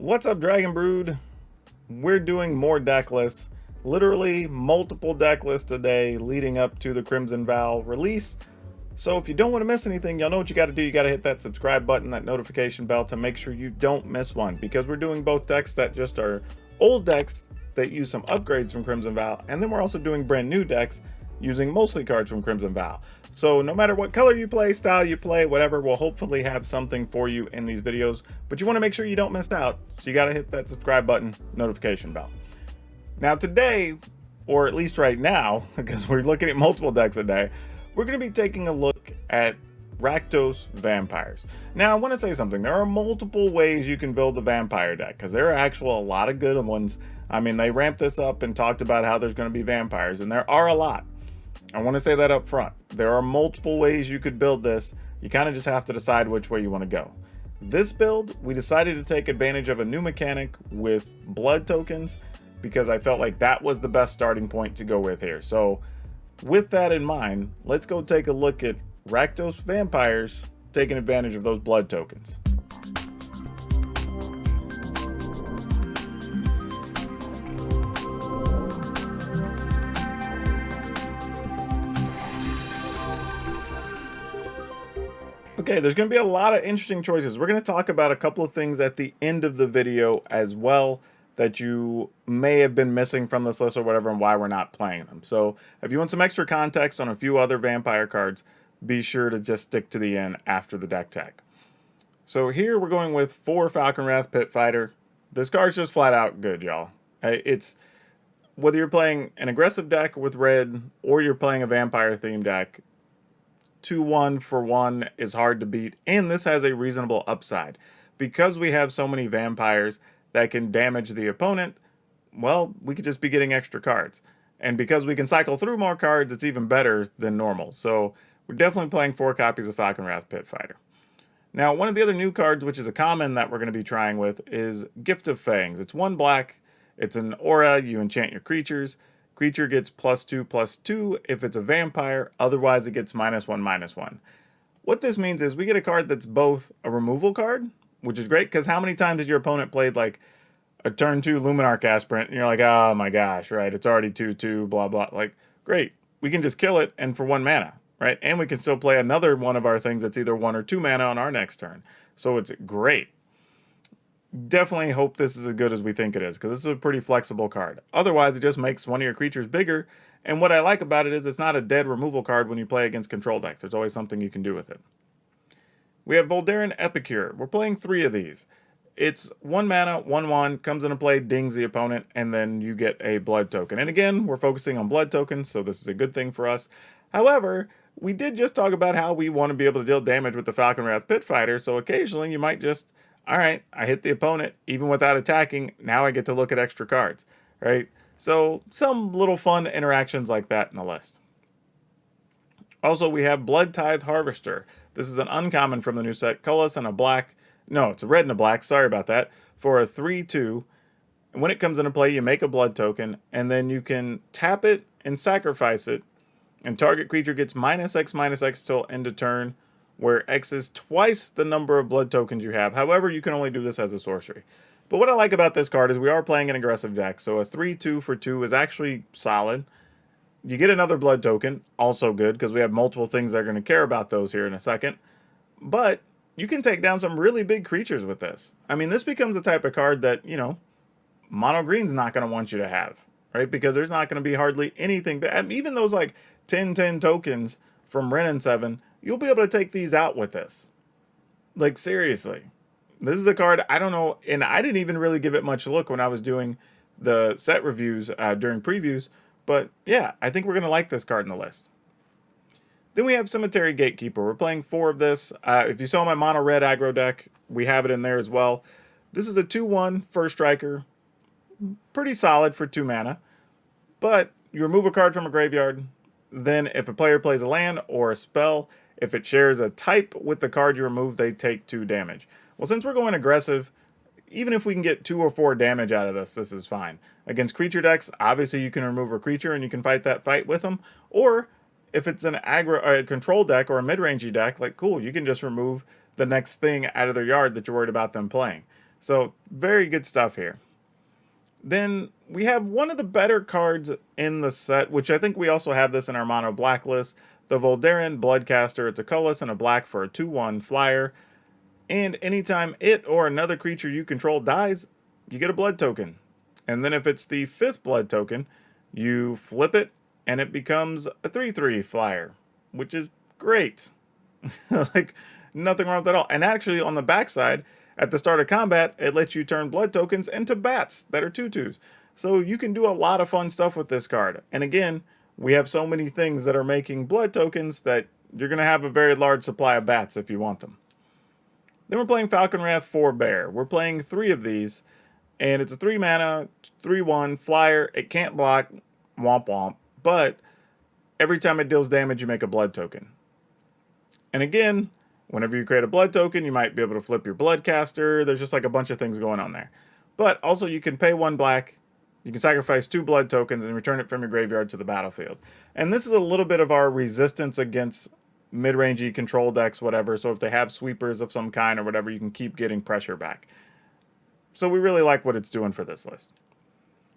What's up, Dragon Brood? We're doing more deck lists, literally multiple deck lists today leading up to the Crimson Vow release. So if you don't want to miss anything, y'all know what you got to do. You got to hit that subscribe button, that notification bell to make sure you don't miss one, because we're doing both decks that just are old decks that use some upgrades from Crimson Vow, and then we're also doing brand new decks using mostly cards from Crimson Vow. So no matter what color you play, style you play, whatever, we'll hopefully have something for you in these videos. But you want to make sure you don't miss out, so you got to hit that subscribe button, notification bell. Now today, or at least right now, because we're looking at multiple decks a day, we're going to be taking a look at Rakdos Vampires. Now I want to say something. There are multiple ways you can build the vampire deck, because there are actually a lot of good ones. I mean, they ramped this up and talked about how there's going to be vampires, and there are a lot. I want to say that up front. There are multiple ways you could build this. You kind of just have to decide which way you want to go. This build, we decided to take advantage of a new mechanic with blood tokens, because I felt like that was the best starting point to go with here. So with that in mind, let's go take a look at Rakdos Vampires taking advantage of those blood tokens. Okay, there's going to be a lot of interesting choices. We're going to talk about a couple of things at the end of the video as well that you may have been missing from this list or whatever, and why we're not playing them. So if you want some extra context on a few other vampire cards, be sure to just stick to the end after the deck tag. So here we're going with 4 Falconwrath Pit Fighter. This card's just flat out good, y'all. It's whether you're playing an aggressive deck with red or you're playing a vampire themed deck, 2-1 for 1 is hard to beat, and this has a reasonable upside. Because we have so many vampires that can damage the opponent, well, we could just be getting extra cards. And because we can cycle through more cards, it's even better than normal. So we're definitely playing 4 copies of Falconwrath Pit Fighter. Now, one of the other new cards, which is a common that we're going to be trying with, is Gift of Fangs. It's 1 black, it's an aura, you enchant your creatures. Creature gets +2/+2 if it's a vampire, otherwise it gets -1/-1. What this means is we get a card that's both a removal card, which is great, because how many times has your opponent played like a turn 2 Luminarch Aspirant, and you're like, oh my gosh, right, it's already 2/2, blah blah. Like, great, we can just kill it, and for 1 mana, right? And we can still play another one of our things that's either 1 or 2 mana on our next turn. So it's great. Definitely hope this is as good as we think it is, because this is a pretty flexible card. Otherwise, it just makes one of your creatures bigger, and what I like about it is it's not a dead removal card when you play against control decks. There's always something you can do with it. We have Volderan Epicure. We're playing 3 of these. It's 1 mana, 1/1, comes into play, dings the opponent, and then you get a blood token. And again, we're focusing on blood tokens, so this is a good thing for us. However, we did just talk about how we want to be able to deal damage with the Falconwrath Pit Fighter, so occasionally you might just, all right, I hit the opponent, even without attacking, now I get to look at extra cards, right? So some little fun interactions like that in the list. Also, we have Blood Tithe Harvester. This is an uncommon from the new set. Colorless and a black. No, it's a red and a black. Sorry about that. For a 3/2. And when it comes into play, you make a blood token, and then you can tap it and sacrifice it, and target creature gets -X/-X till end of turn, where X is twice the number of blood tokens you have. However, you can only do this as a sorcery. But what I like about this card is we are playing an aggressive deck, so a 3/2 for 2 is actually solid. You get another blood token, also good, because we have multiple things that are going to care about those here in a second. But you can take down some really big creatures with this. I mean, this becomes the type of card that, you know, mono green's not going to want you to have, right? Because there's not going to be hardly anything. But even those like 10/10 tokens from Ren and 7, you'll be able to take these out with this. Like, seriously. This is a card, I don't know, and I didn't even really give it much look when I was doing the set reviews during previews. But yeah, I think we're going to like this card in the list. Then we have Cemetery Gatekeeper. We're playing 4 of this. If you saw my mono red aggro deck, we have it in there as well. This is a 2/1 first striker. Pretty solid for 2 mana. But you remove a card from a graveyard. Then if a player plays a land or a spell, if it shares a type with the card you remove, they take 2 damage. Well, since we're going aggressive, even if we can get 2 or 4 damage out of this, this is fine. Against creature decks, obviously you can remove a creature and you can fight that fight with them. Or if it's an aggro or a control deck or a mid-rangey deck, like, cool, you can just remove the next thing out of their yard that you're worried about them playing. So very good stuff here. Then we have one of the better cards in the set, which I think we also have this in our mono black list, the Volderian Bloodcaster. It's a colorless and a black for a 2/1 flyer. And anytime it or another creature you control dies, you get a blood token. And then if it's the 5th blood token, you flip it and it becomes a 3/3 flyer, which is great. Like, nothing wrong with that at all. And actually, on the backside, at the start of combat, it lets you turn blood tokens into bats that are 2/2s. So you can do a lot of fun stuff with this card. And again, we have so many things that are making blood tokens that you're going to have a very large supply of bats if you want them. Then we're playing Falcon Wrath 4 Bear. We're playing 3 of these, and it's a 3 mana, 3/1 flyer. It can't block, womp womp, but every time it deals damage, you make a blood token. And again, whenever you create a blood token, you might be able to flip your Bloodcaster. There's just like a bunch of things going on there. But also, you can pay 1 black, you can sacrifice 2 blood tokens, and return it from your graveyard to the battlefield. And this is a little bit of our resistance against mid-rangey control decks, whatever. So if they have sweepers of some kind or whatever, you can keep getting pressure back. So we really like what it's doing for this list.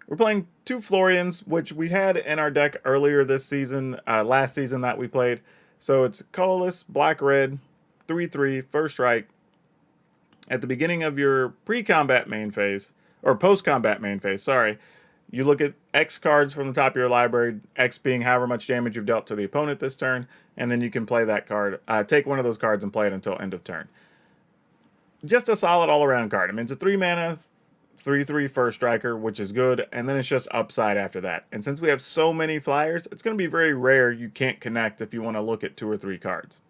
We're playing 2 Florians, which we had in our deck earlier this season, last season that we played. So it's colorless, black-red, 3/3, first strike. At the beginning of your pre-combat main phase, or post-combat main phase, sorry, you look at X cards from the top of your library, X being however much damage you've dealt to the opponent this turn, and then you can play that card, take one of those cards and play it until end of turn. Just a solid all-around card. I mean, it's a 3 mana, 3/3 first striker, which is good, and then it's just upside after that. And since we have so many flyers, it's going to be very rare you can't connect if you want to look at 2 or 3 cards.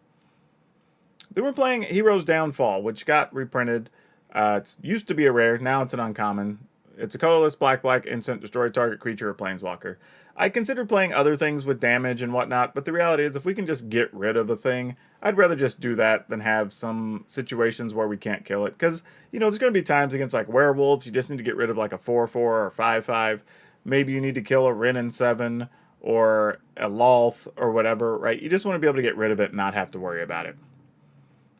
Then we're playing Hero's Downfall, which got reprinted. It used to be a rare, now it's an uncommon. It's a colorless black instant, destroy target creature or planeswalker. I consider playing other things with damage and whatnot, but the reality is if we can just get rid of a thing, I'd rather just do that than have some situations where we can't kill it. Because, you know, there's going to be times against like werewolves, you just need to get rid of like a 4/4 or 5/5. Maybe you need to kill a Rin and 7 or a Lolth or whatever, right? You just want to be able to get rid of it and not have to worry about it.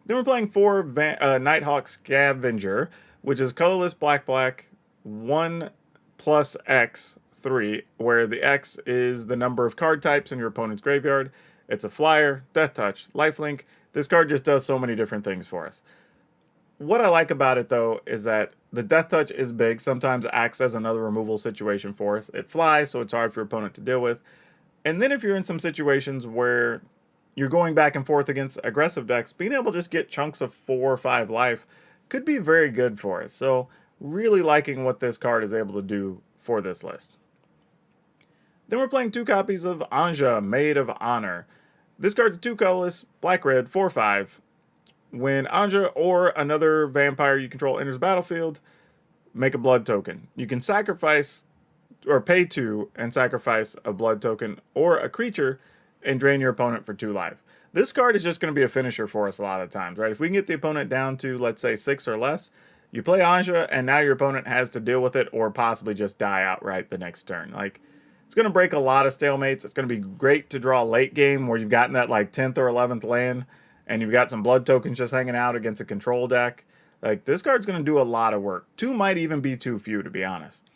Then we're playing 4 Nighthawk Scavenger, which is colorless black, 1 plus X, 3, where the X is the number of card types in your opponent's graveyard. It's a flyer, death touch, lifelink. This card just does so many different things for us. What I like about it, though, is that the death touch is big. Sometimes it acts as another removal situation for us. It flies, so it's hard for your opponent to deal with. And then if you're in some situations where you're going back and forth against aggressive decks, being able to just get chunks of 4 or 5 life could be very good for us. So really liking what this card is able to do for this list. Then we're playing 2 copies of Asha, Maid of Honor. This card's a 2 colorless, black-red, 4/5. When Asha or another vampire you control enters the battlefield, make a blood token. You can sacrifice or pay 2 and sacrifice a blood token or a creature and drain your opponent for 2 life. This card is just going to be a finisher for us a lot of times, right? If we can get the opponent down to, let's say, 6 or less, you play Asha, and now your opponent has to deal with it or possibly just die outright the next turn. Like, it's going to break a lot of stalemates. It's going to be great to draw late game where you've gotten that, like, 10th or 11th land, and you've got some blood tokens just hanging out against a control deck. Like, this card's going to do a lot of work. 2 might even be too few, to be honest.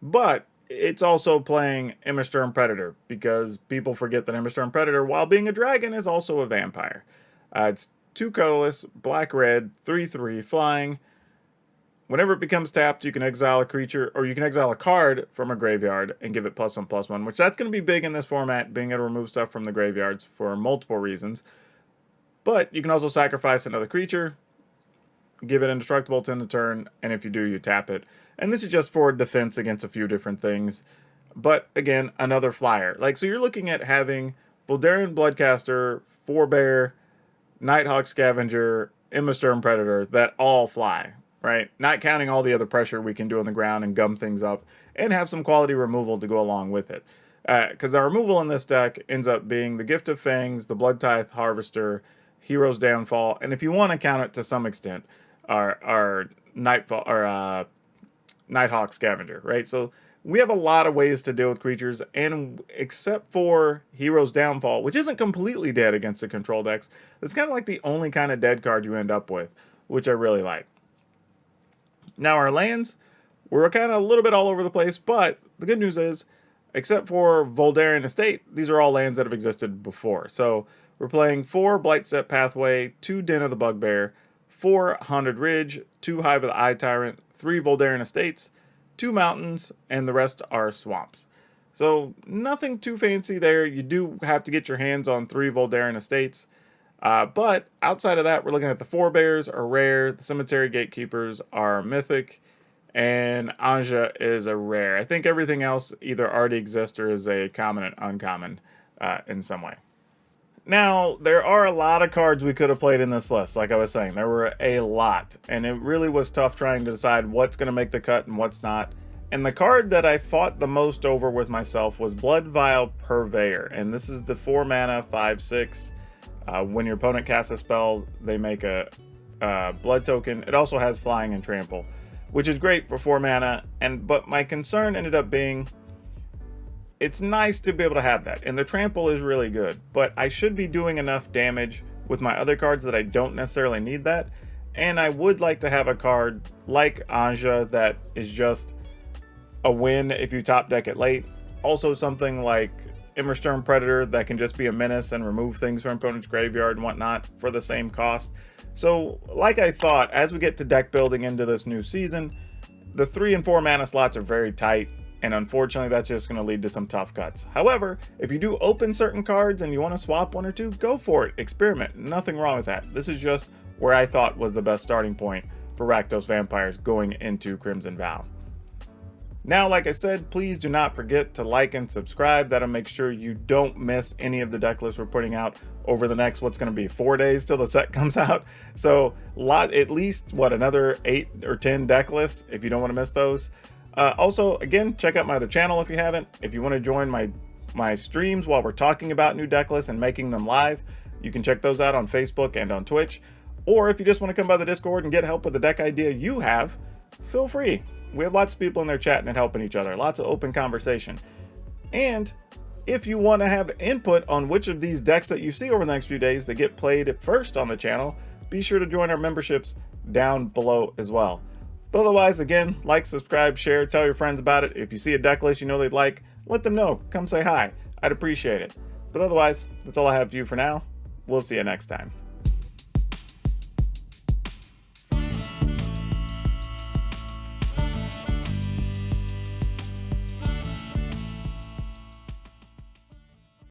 But it's also playing Immersturm Predator, because people forget that Immersturm Predator, while being a dragon, is also a vampire. It's 2 colorless, black-red, 3/3, flying. Whenever it becomes tapped, you can exile a creature, or you can exile a card from a graveyard and give it +1/+1, which that's going to be big in this format, being able to remove stuff from the graveyards for multiple reasons. But you can also sacrifice another creature, give it indestructible to end the turn, and if you do, you tap it. And this is just for defense against a few different things. But again, another flyer. Like, so you're looking at having Volderian Bloodcaster, 4 Bear, Nighthawk Scavenger, Immersturm Predator that all fly, right? Not counting all the other pressure we can do on the ground and gum things up, and have some quality removal to go along with it. Because our removal in this deck ends up being the Gift of Fangs, the Blood Tithe Harvester, Hero's Downfall, and if you want to count it to some extent, our Nightfall or Nighthawk Scavenger, right? So we have a lot of ways to deal with creatures, and except for Hero's Downfall, which isn't completely dead against the control decks, it's kind of like the only kind of dead card you end up with, which I really like. Now our lands, we're kind of a little bit all over the place, but the good news is, except for Volderian Estate, these are all lands that have existed before. So we're playing 4 Blightstep Pathway, 2 Den of the Bugbear, 4 Haunted Ridge, 2 Hive of the Eye Tyrant, 3 Volderian Estates, 2 mountains, and the rest are swamps. So nothing too fancy there. You do have to get your hands on 3 Volderian Estates. But outside of that, we're looking at the Forebears are rare, the Cemetery Gatekeepers are mythic, and Asha is a rare. I think everything else either already exists or is a common and uncommon in some way. Now, there are a lot of cards we could have played in this list. Like I was saying, there were a lot, and it really was tough trying to decide what's going to make the cut and what's not. And the card that I fought the most over with myself was Blood Vial Purveyor, and this is the 4 mana 5/6. When your opponent casts a spell, they make a blood token. It also has flying and trample, which is great for 4 mana. But my concern ended up being, it's nice to be able to have that, and the trample is really good, but I should be doing enough damage with my other cards that I don't necessarily need that. And I would like to have a card like Asha that is just a win if you top deck it late. Also something like Immersturm Predator that can just be a menace and remove things from opponent's graveyard and whatnot for the same cost. So like I thought, as we get to deck building into this new season, the 3 and 4 mana slots are very tight, and unfortunately that's just going to lead to some tough cuts. However, if you do open certain cards and you want to swap 1 or 2, go for it, experiment, nothing wrong with that. This is just where I thought was the best starting point for Rakdos Vampires going into Crimson Vow. Now, like I said, please do not forget to like and subscribe. That'll make sure you don't miss any of the deck lists we're putting out over the next, what's going to be 4 days till the set comes out. So at least, another 8 or 10 deck lists if you don't want to miss those. Also, again, check out my other channel if you haven't. If you want to join my streams while we're talking about new deck lists and making them live, you can check those out on Facebook and on Twitch. Or if you just want to come by the Discord and get help with the deck idea you have, feel free. We have lots of people in there chatting and helping each other. Lots of open conversation. And if you want to have input on which of these decks that you see over the next few days that get played first on the channel, be sure to join our memberships down below as well. But otherwise, again, like, subscribe, share, tell your friends about it. If you see a deck list you know they'd like, let them know. Come say hi. I'd appreciate it. But otherwise, that's all I have for you for now. We'll see you next time.